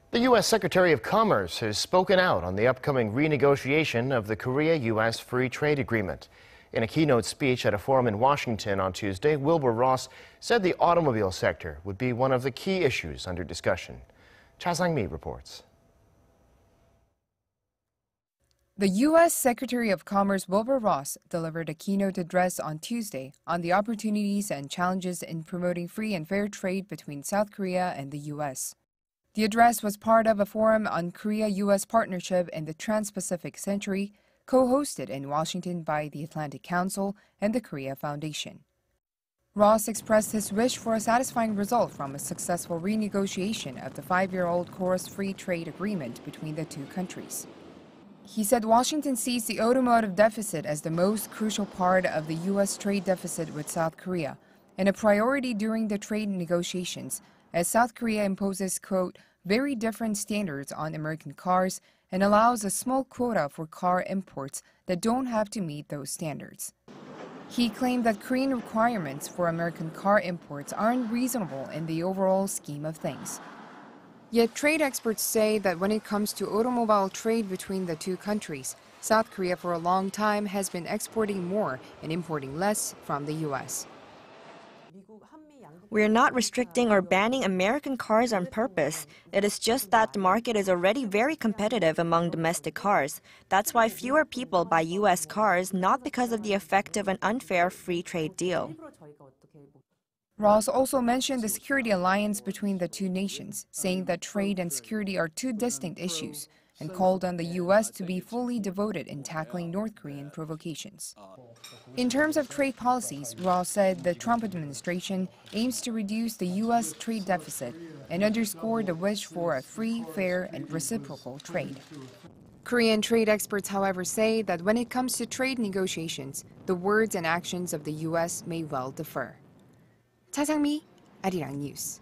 The U.S. Secretary of Commerce has spoken out on the upcoming renegotiation of the Korea-U.S. Free Trade Agreement. In a keynote speech at a forum in Washington on Tuesday, Wilbur Ross said the automobile sector would be one of the key issues under discussion. Cha Sang-mi reports. The U.S. Secretary of Commerce Wilbur Ross delivered a keynote address on Tuesday on the opportunities and challenges in promoting free and fair trade between South Korea and the U.S. The address was part of a forum on Korea-U.S. partnership in the Trans-Pacific Century, co-hosted in Washington by the Atlantic Council and the Korea Foundation. Ross expressed his wish for a satisfying result from a successful renegotiation of the 5-year-old KORUS Free Trade Agreement between the two countries. He said Washington sees the automotive deficit as the most crucial part of the U.S. trade deficit with South Korea and a priority during the trade negotiations, as South Korea imposes, quote, very different standards on American cars and allows a small quota for car imports that don't have to meet those standards. He claimed that Korean requirements for American car imports aren't reasonable in the overall scheme of things. Yet trade experts say that when it comes to automobile trade between the two countries, South Korea for a long time has been exporting more and importing less from the U.S. We're not restricting or banning American cars on purpose. It is just that the market is already very competitive among domestic cars. That's why fewer people buy U.S. cars, not because of the effect of an unfair free trade deal. Ross also mentioned the security alliance between the two nations, saying that trade and security are two distinct issues, and called on the U.S. to be fully devoted in tackling North Korean provocations. In terms of trade policies, Ross said the Trump administration aims to reduce the U.S. trade deficit and underscored the wish for a free, fair, and reciprocal trade. Korean trade experts, however, say that when it comes to trade negotiations, the words and actions of the U.S. may well differ. Cha Sang-mi, Arirang News.